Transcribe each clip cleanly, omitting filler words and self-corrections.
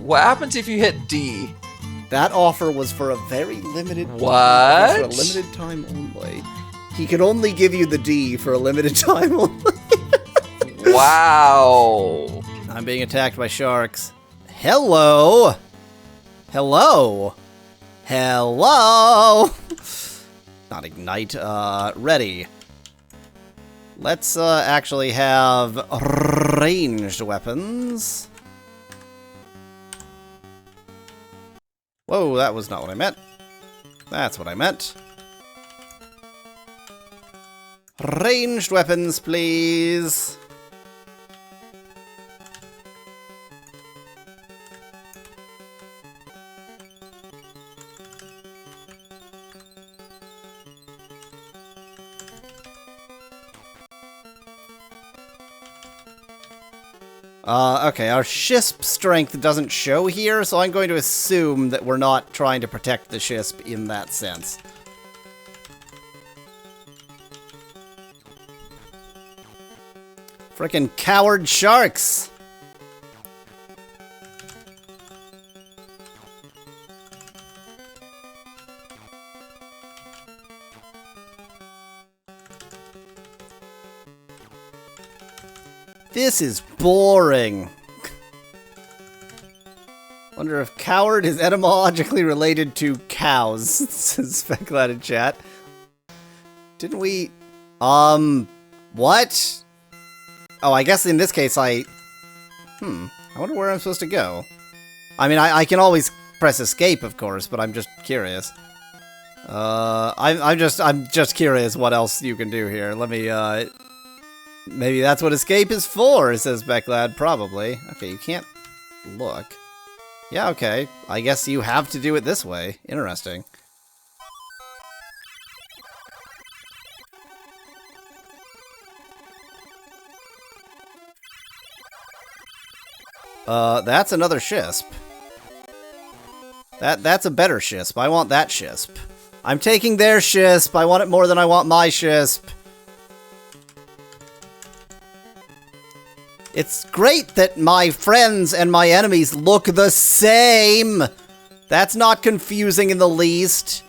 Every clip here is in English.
What happens if you hit D? That offer was for a very limited... What? For a limited time only. He can only give you the D for a limited time only. Wow. I'm being attacked by sharks. Hello? Hello? Hello? Not ignite. Ready. Let's actually have ranged weapons. Whoa, that was not what I meant. That's what I meant. Ranged weapons, please. Okay, our Shisp strength doesn't show here, so I'm going to assume that we're not trying to protect the Shisp in that sense. Frickin' coward sharks! This is boring. Wonder if coward is etymologically related to cows, says Specklad in chat. Didn't we... what? Oh, I guess in this case I wonder where I'm supposed to go. I mean, I can always press escape, of course, but I'm just curious. I'm just curious what else you can do here. Let me, maybe that's what escape is for, says Becklad. Probably. Okay, you can't look. Yeah, okay. I guess you have to do it this way. Interesting. That's another Shisp. That's a better Shisp. I want that Shisp. I'm taking their Shisp. I want it more than I want my Shisp. It's great that my friends and my enemies look the same. That's not confusing in the least.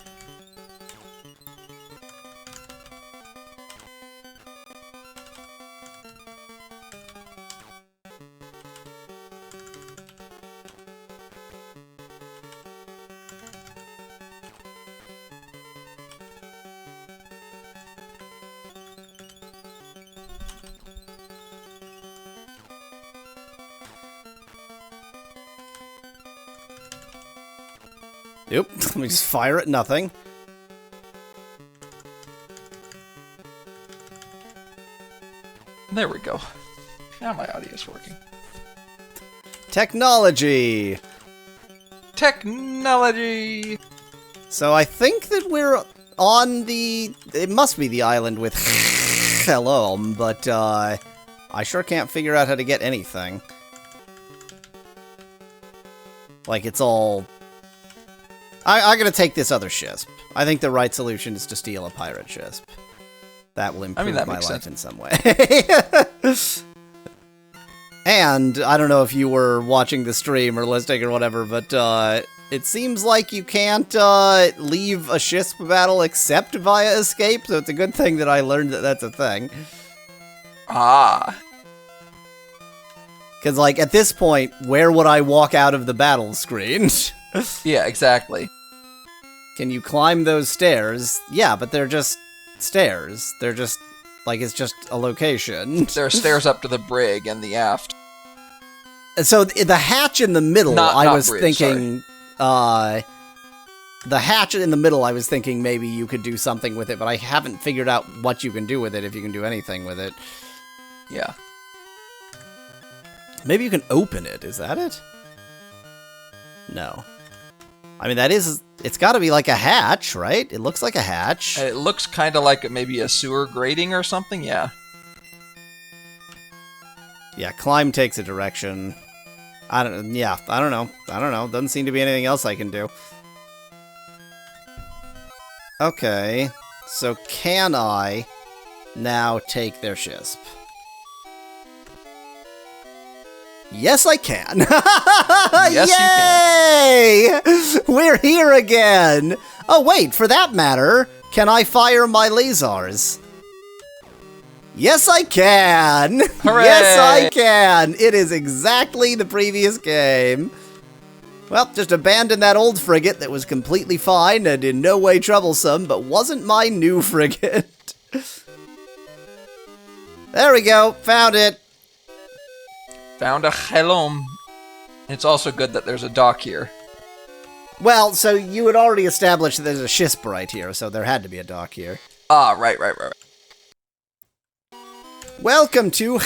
Yep, let me just fire at nothing. There we go. Now my audio's working. Technology! Technology! So I think that we're on the... It must be the island with hello, but I sure can't figure out how to get anything. Like, it's all... I'm gonna take this other Shisp. I think the right solution is to steal a pirate Shisp. That will improve my life in some way. And, I don't know if you were watching the stream or listening or whatever, but it seems like you can't leave a Shisp battle except via escape, so it's a good thing that I learned that that's a thing. Ah. Because, like, at this point, where would I walk out of the battle screen? Yeah, exactly. Can you climb those stairs? Yeah, but they're just stairs. They're just, like, it's just a location. There are stairs up to the brig and the aft. So the hatch in the middle, I was thinking, the hatch in the middle, I was thinking maybe you could do something with it, but I haven't figured out what you can do with it, if you can do anything with it. Yeah. Maybe you can open it, is that it? No. I mean, that is... It's gotta be like a hatch, right? It looks like a hatch. It looks kind of like maybe a sewer grating or something, yeah. Yeah, climb takes a direction. I don't know. Doesn't seem to be anything else I can do. Okay. So can I now take their Shisp? Yes, I can. Yes, Yay! We're here again. Oh, wait, for that matter, can I fire my lasers? Yes, I can. Hooray! Yes, I can. It is exactly the previous game. Well, just abandon that old frigate that was completely fine and in no way troublesome, but wasn't my new frigate. There we go. Found it. Found a helom. It's also good that there's a dock here. Well, so you had already established that there's a ship right here, so there had to be a dock here. Ah, right. Welcome to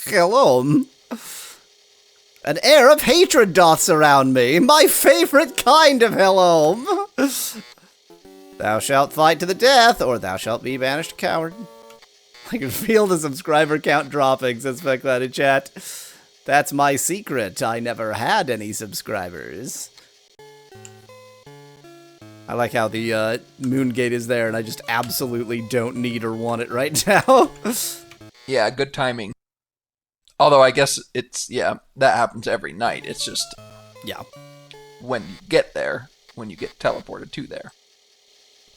Hello. An air of hatred doth surround me, my favorite kind of hello. Thou shalt fight to the death, or thou shalt be banished coward. I can feel the subscriber count dropping, says Speculated Chat. That's my secret. I never had any subscribers. I like how the moon gate is there, and I just absolutely don't need or want it right now. Yeah, good timing. Although I guess it's, yeah, that happens every night. It's just, yeah, when you get there, when you get teleported to there.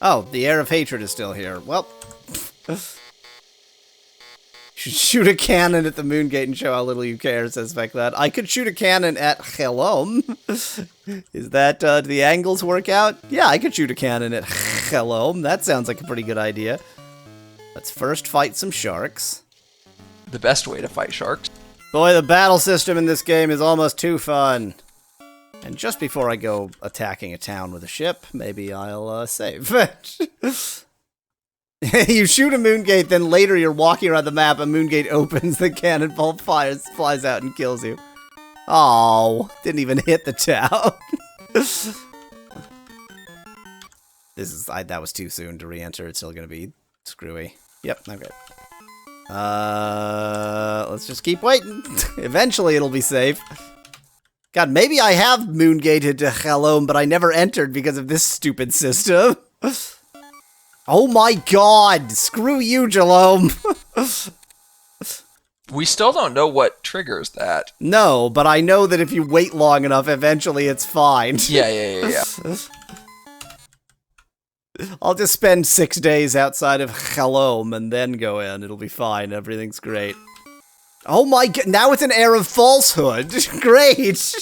Oh, the air of hatred is still here. Well, should shoot a cannon at the moon gate and show how little you care, says Speclad. I could shoot a cannon at Helom. Is that, do the angles work out? Yeah, I could shoot a cannon at Helom. That sounds like a pretty good idea. Let's first fight some sharks. The best way to fight sharks. Boy, the battle system in this game is almost too fun. And just before I go attacking a town with a ship, maybe I'll save. You shoot a moon gate, then later you're walking around the map, a moon gate opens, the cannonball flies out and kills you. Oh, didn't even hit the town. That was too soon to re-enter. It's still gonna be screwy. Yep, okay. Let's just keep waiting. Eventually it'll be safe. God, maybe I have moon gated to Helom, but I never entered because of this stupid system. Oh my god! Screw you, Jalome! We still don't know what triggers that. No, but I know that if you wait long enough, eventually it's fine. Yeah. I'll just spend 6 days outside of Helom and then go in. It'll be fine. Everything's great. Oh my god, now it's an air of falsehood. Great!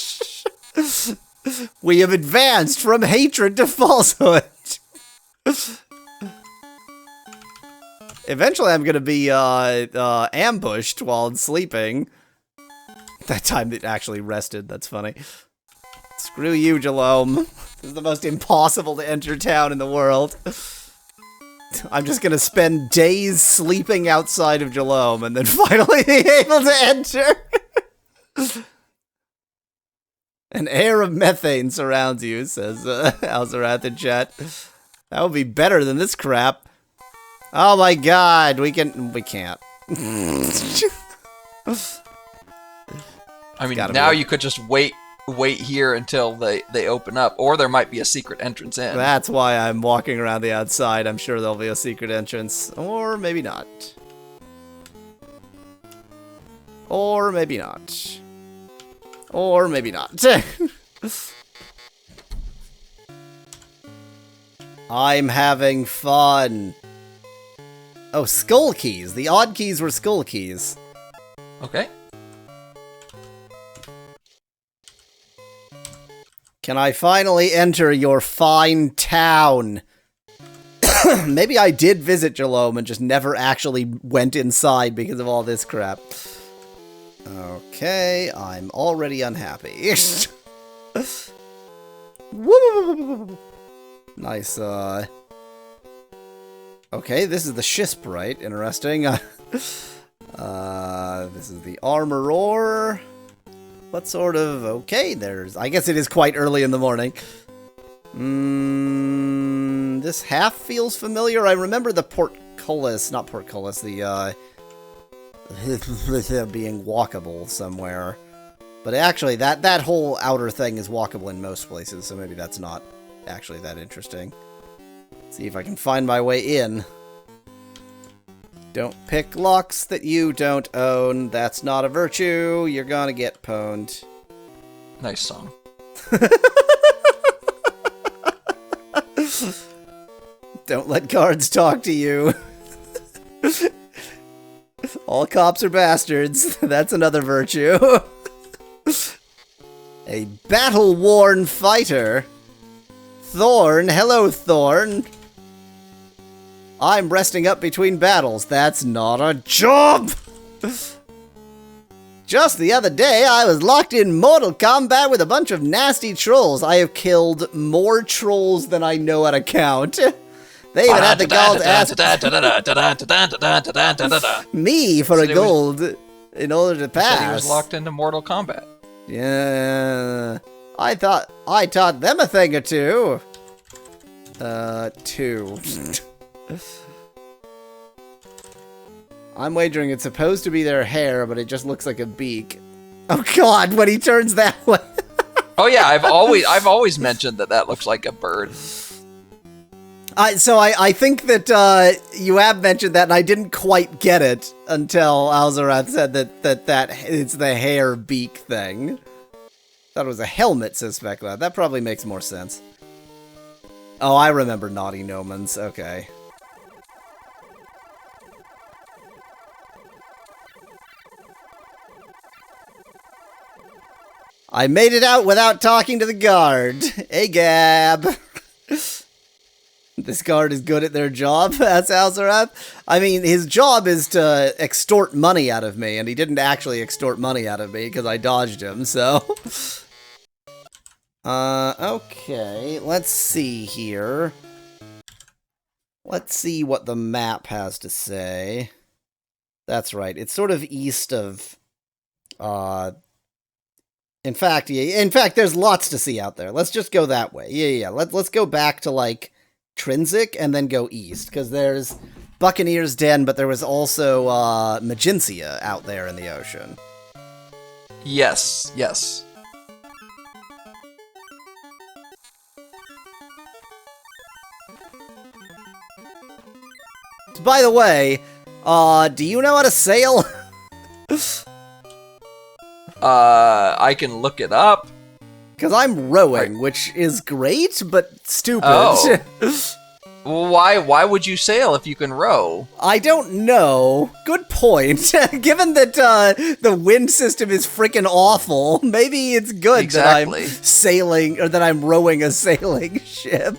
We have advanced from hatred to falsehood. Eventually I'm gonna be, ambushed while I'm sleeping. That time it actually rested, that's funny. Screw you, Jalome. This is the most impossible to enter town in the world. I'm just gonna spend days sleeping outside of Jalome and then finally be able to enter. An air of methane surrounds you, says Alzarath in chat. That would be better than this crap. Oh my god, we can't. I mean, now you could just wait here until they open up, or there might be a secret entrance in. That's why I'm walking around the outside. I'm sure there'll be a secret entrance. Or maybe not. Or maybe not. Or maybe not. I'm having fun. Oh, skull keys. The odd keys were skull keys. Okay. Can I finally enter your fine town? Maybe I did visit Jalome and just never actually went inside because of all this crap. Okay, I'm already unhappy. Woo! Nice, okay, this is the ship, right? Interesting. This is the armorer. What sort of... Okay, I guess it is quite early in the morning. This half feels familiar. I remember the portcullis, not portcullis, the, being walkable somewhere. But actually, that whole outer thing is walkable in most places, so maybe that's not actually that interesting. See if I can find my way in. Don't pick locks that you don't own. That's not a virtue. You're gonna get pwned. Nice song. Don't let guards talk to you. All cops are bastards. That's another virtue. A battle-worn fighter. Thorn. Hello, Thorn. I'm resting up between battles. That's not a job! Just the other day, I was locked in mortal combat with a bunch of nasty trolls. I have killed more trolls than I know how to count. They even had the gall to ask me for a gold in order to pass. He was locked into mortal combat. Yeah. I thought I taught them a thing or two. Two. I'm wagering it's supposed to be their hair, but it just looks like a beak. Oh god, when he turns that way. Oh yeah, I've always mentioned that looks like a bird. So I think that you have mentioned that, and I didn't quite get it until Alzarath said that it's the hair beak thing. Thought it was a helmet, says Specula. That probably makes more sense. Oh, I remember Naughty Nomans. Okay. I made it out without talking to the guard. Hey, Gab. This guard is good at their job, that's Alzarath. I mean, his job is to extort money out of me, and he didn't actually extort money out of me because I dodged him, so... Okay, let's see here. Let's see what the map has to say. That's right, it's sort of east of, In fact, there's lots to see out there. Let's just go that way. Yeah. Let's go back to, like, Trinsic and then go east, because there's Buccaneer's Den, but there was also, Magencia out there in the ocean. Yes. By the way, do you know how to sail? I can look it up. Because I'm rowing, which is great, but stupid. Oh. Why would you sail if you can row? I don't know. Good point. Given that the wind system is freaking awful, maybe it's good Exactly. that I'm sailing, or that I'm rowing a sailing ship.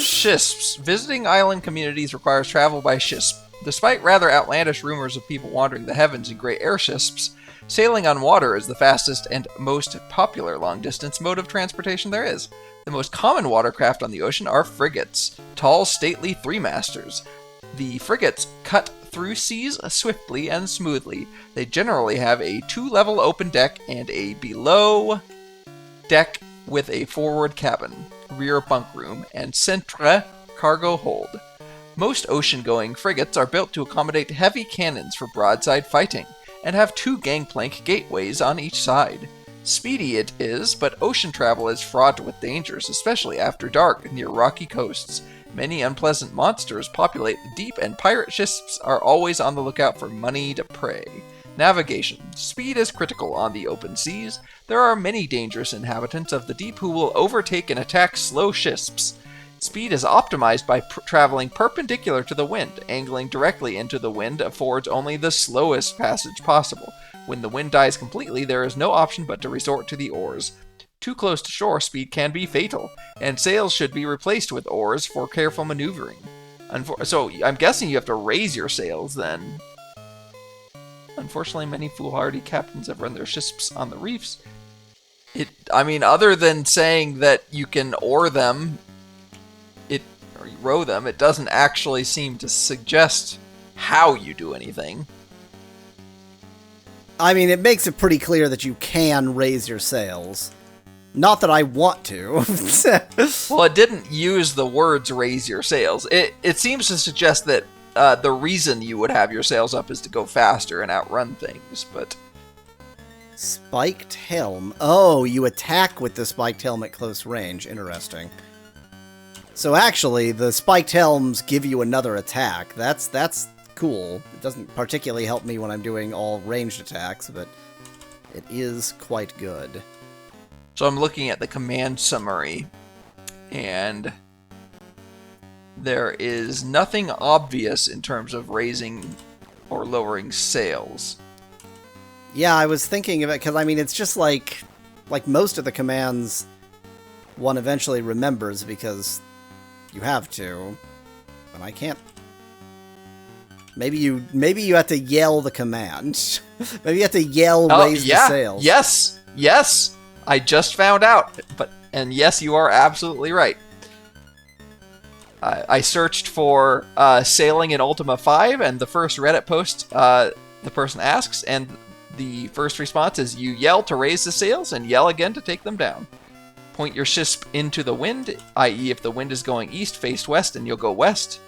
Shisps. Visiting island communities requires travel by shisp. Despite rather outlandish rumors of people wandering the heavens in great airships, sailing on water is the fastest and most popular long-distance mode of transportation there is. The most common watercraft on the ocean are frigates, tall, stately three-masters. The frigates cut through seas swiftly and smoothly. They generally have a 2-level open deck and a below deck with a forward cabin, rear bunk room, and centre cargo hold. Most ocean-going frigates are built to accommodate heavy cannons for broadside fighting, and have 2 gangplank gateways on each side. Speedy it is, but ocean travel is fraught with dangers, especially after dark near rocky coasts. Many unpleasant monsters populate the deep, and pirate ships are always on the lookout for moneyed prey. Navigation. Speed is critical on the open seas. There are many dangerous inhabitants of the deep who will overtake and attack slow ships. Speed is optimized by traveling perpendicular to the wind. Angling directly into the wind affords only the slowest passage possible. When the wind dies completely, there is no option but to resort to the oars. Too close to shore, speed can be fatal, and sails should be replaced with oars for careful maneuvering. So, I'm guessing you have to raise your sails, then. Unfortunately, many foolhardy captains have run their ships on the reefs. Other than saying that you can oar them, or you row them, it doesn't actually seem to suggest how you do anything. I mean, it makes it pretty clear that you can raise your sails. Not that I want to. Well, it didn't use the words raise your sails. It seems to suggest that the reason you would have your sails up is to go faster and outrun things, but... Spiked helm. Oh, you attack with the spiked helm at close range. Interesting. So actually, the spiked helms give you another attack. That's cool. It doesn't particularly help me when I'm doing all ranged attacks, but it is quite good. So I'm looking at the command summary, and there is nothing obvious in terms of raising or lowering sails. Yeah, I was thinking of it, because, I mean, it's just like most of the commands one eventually remembers because you have to, but I can't. Maybe you have to yell the command. Maybe you have to yell raise the sails. Yes, I just found out, and yes, you are absolutely right. I searched for sailing in Ultima V, and the first Reddit post the person asks, and the first response is you yell to raise the sails and yell again to take them down. Point your ship into the wind, i.e. if the wind is going east, face west, and you'll go west.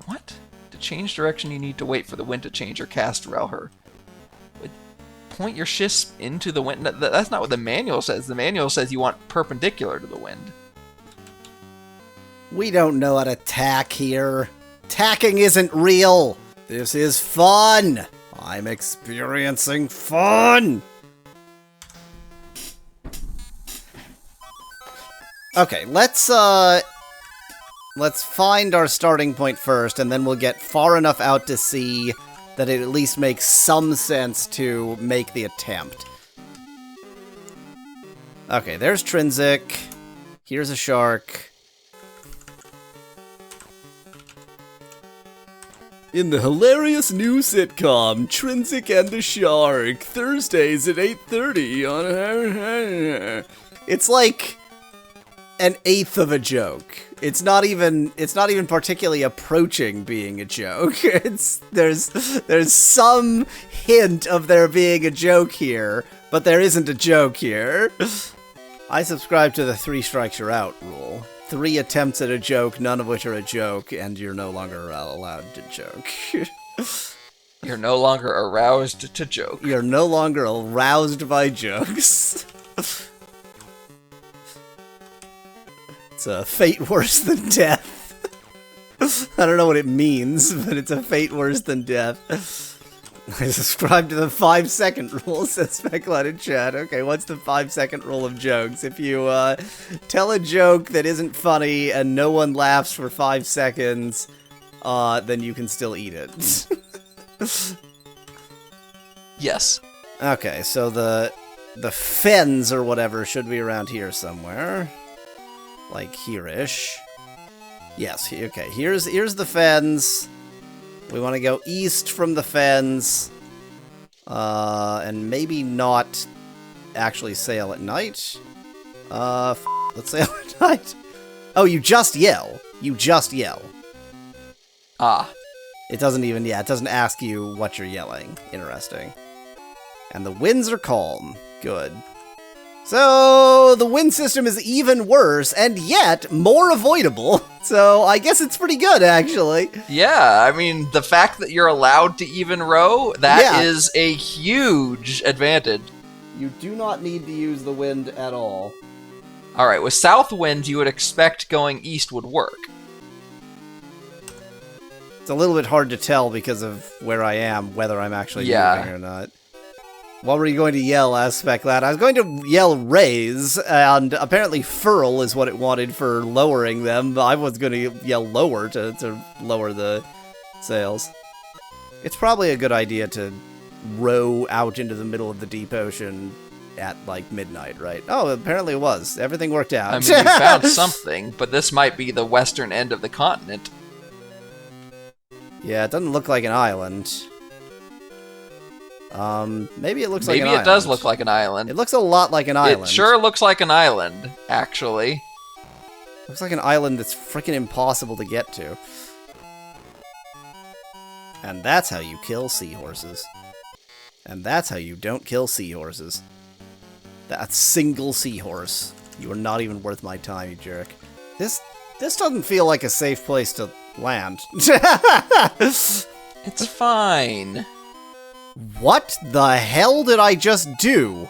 What? To change direction, you need to wait for the wind to change or cast Relher. Point your ship into the wind. That's not what the manual says. The manual says you want perpendicular to the wind. We don't know how to tack here. Tacking isn't real. This is fun. I'm experiencing fun. Okay, let's find our starting point first, and then we'll get far enough out to sea that it at least makes some sense to make the attempt. Okay, there's Trinsic. Here's a shark. In the hilarious new sitcom, Trinsic and the Shark, Thursdays at 8:30 on... It's like an eighth of a joke. It's not even particularly approaching being a joke. There's some hint of there being a joke here, but there isn't a joke here. I subscribe to the 3 strikes you're out rule. 3 attempts at a joke, none of which are a joke, and you're no longer allowed to joke. You're no longer aroused to joke. You're no longer aroused by jokes. It's a fate worse than death. I don't know what it means, but it's a fate worse than death. I subscribe to the 5-second rule, says Specklad in chat. Okay, what's the 5-second rule of jokes? If you tell a joke that isn't funny and no one laughs for 5 seconds, then you can still eat it. Yes. Okay, so the fens or whatever should be around here somewhere. Like here-ish. Yes, okay, here's the fens. We want to go east from the fens. And maybe not actually sail at night. Let's sail at night. Oh, you just yell. You just yell. Ah. It doesn't even, it doesn't ask you what you're yelling. Interesting. And the winds are calm. Good. So, the wind system is even worse, and yet more avoidable. So, I guess it's pretty good, actually. Yeah, I mean, the fact that you're allowed to even row, that is a huge advantage. You do not need to use the wind at all. Alright, with south winds, you would expect going east would work. It's a little bit hard to tell because of where I am, whether I'm actually moving or not. What were you going to yell, asked Specklad? I was going to yell raise, and apparently furl is what it wanted for lowering them, but I was going to yell lower to lower the sails. It's probably a good idea to row out into the middle of the deep ocean at, like, midnight, right? Oh, apparently it was. Everything worked out. I mean, you found something, but this might be the western end of the continent. Yeah, it doesn't look like an island. Maybe it looks like an island. Maybe it does look like an island. It looks a lot like an island. It sure looks like an island, actually. Looks like an island that's freaking impossible to get to. And that's how you kill seahorses. And that's how you don't kill seahorses. That single seahorse. You are not even worth my time, you jerk. This doesn't feel like a safe place to land. It's fine. What the hell did I just do?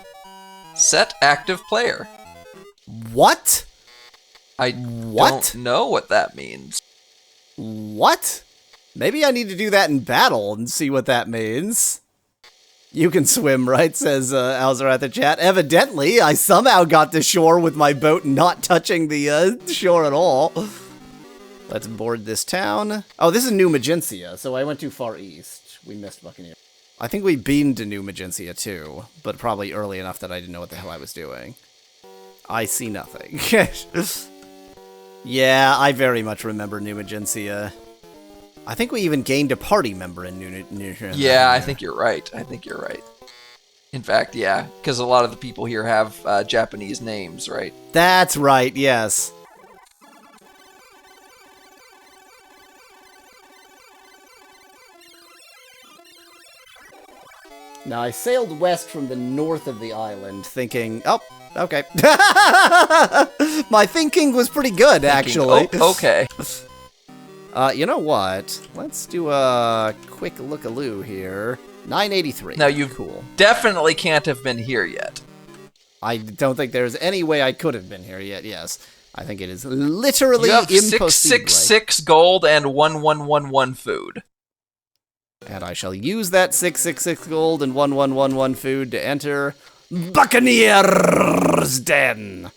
Set active player. What? I don't know what that means. What? Maybe I need to do that in battle and see what that means. You can swim, right? Says Alzer at the chat. Evidently, I somehow got to shore with my boat not touching the shore at all. Let's board this town. Oh, this is New Magencia, so I went too far east. We missed Buccaneer. I think we beamed to New Magencia too, but probably early enough that I didn't know what the hell I was doing. I see nothing. Yeah, I very much remember New Magencia. I think we even gained a party member in New. Yeah, I think you're right. In fact, yeah, because a lot of the people here have Japanese names, right? That's right, yes. Now, I sailed west from the north of the island, thinking, oh, okay. My thinking was pretty good, actually. Oh, okay. You know what? Let's do a quick look-a-loo here. 983. Now, you cool. definitely can't have been here yet. I don't think there's any way I could have been here yet, yes. I think it is literally you have impossible. 666 gold and 1111 food. And I shall use that 666 gold and 1111 food to enter Buccaneer's Den.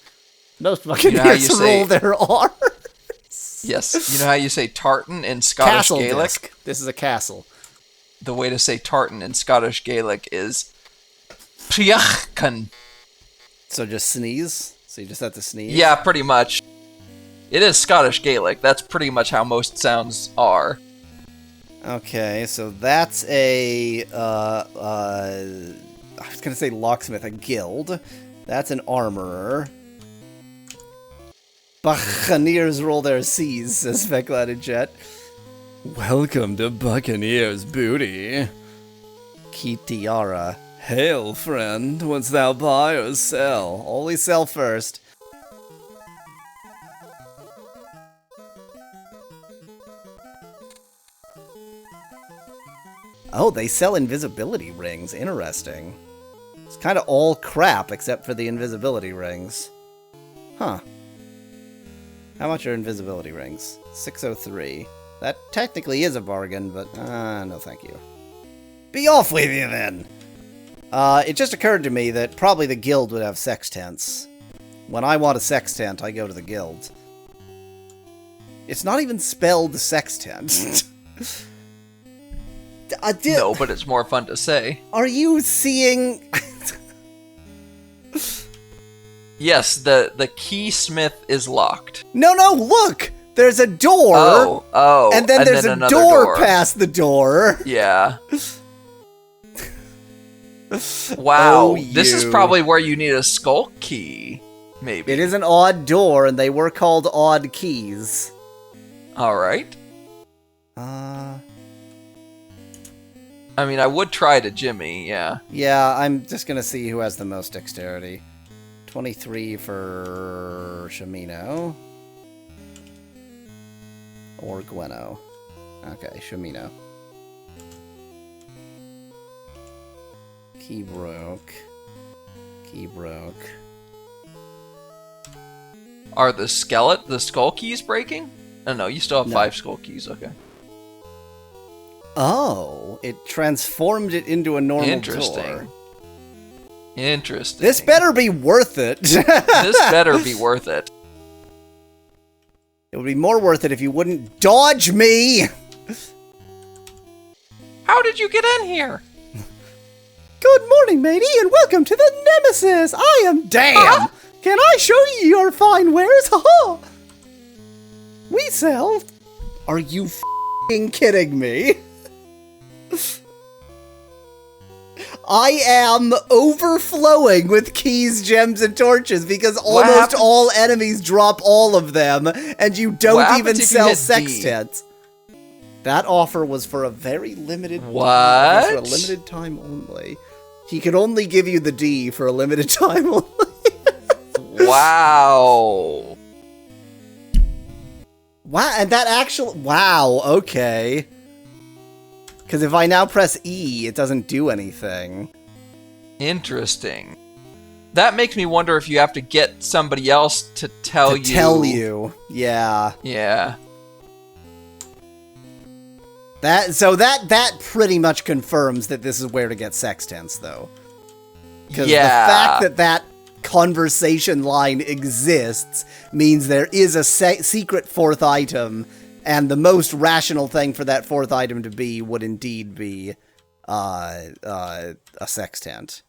Most Buccaneers roll their R's. Yes. You know how you say tartan in Scottish Castle Gaelic? Disc. This is a castle. The way to say tartan in Scottish Gaelic is priachcan. So just sneeze? So you just have to sneeze? Yeah, pretty much. It is Scottish Gaelic. That's pretty much how most sounds are. Okay, so that's a, I was gonna say locksmith, a guild. That's an armorer. Buccaneers roll their C's, says Veclad in chat. Welcome to Buccaneer's Booty. Kitiara. Hail, friend. Wouldst thou buy or sell? Always sell first. Oh, they sell invisibility rings. Interesting. It's kind of all crap except for the invisibility rings. Huh. How much are invisibility rings? 603. That technically is a bargain, but no thank you. Be off with you then! It just occurred to me that probably the guild would have sextants. When I want a sextant, I go to the guild. It's not even spelled sextant. No, but it's more fun to say. Are you seeing... Yes, the keysmith is locked. No, look! There's a door! Oh. And then there's a door past the door. Yeah. Wow. Oh, this is probably where you need a skull key. Maybe. It is an odd door, and they were called odd keys. Alright. I mean, I would try to Jimmy, yeah. Yeah, I'm just gonna see who has the most dexterity. 23 for Shamino. Or Gweno. Okay, Shamino. Key broke. Are the skull keys breaking? Oh no, you still have 5 skull keys, okay. Oh, it transformed it into a normal Interesting. door. Interesting. This better be worth it. This better be worth it. It would be more worth it if you wouldn't dodge me! How did you get in here? Good morning, matey, and welcome to the Nemesis! I am Damn! Can I show you your fine wares? Ha-ha! We sell... Are you f***ing kidding me? I am overflowing with keys, gems, and torches because almost all enemies drop all of them, and you don't even sell sextants. That offer was for a very limited... What? For a limited time only. He could only give you the D for a limited time only. Wow. Wow, and that actual... Wow, okay. Because if I now press E, it doesn't do anything. Interesting. That makes me wonder if you have to get somebody else to tell you. Yeah. Yeah. That pretty much confirms that this is where to get sextants, though. Because Yeah. the fact that conversation line exists means there is a secret fourth item, and the most rational thing for that fourth item to be would indeed be a sextant.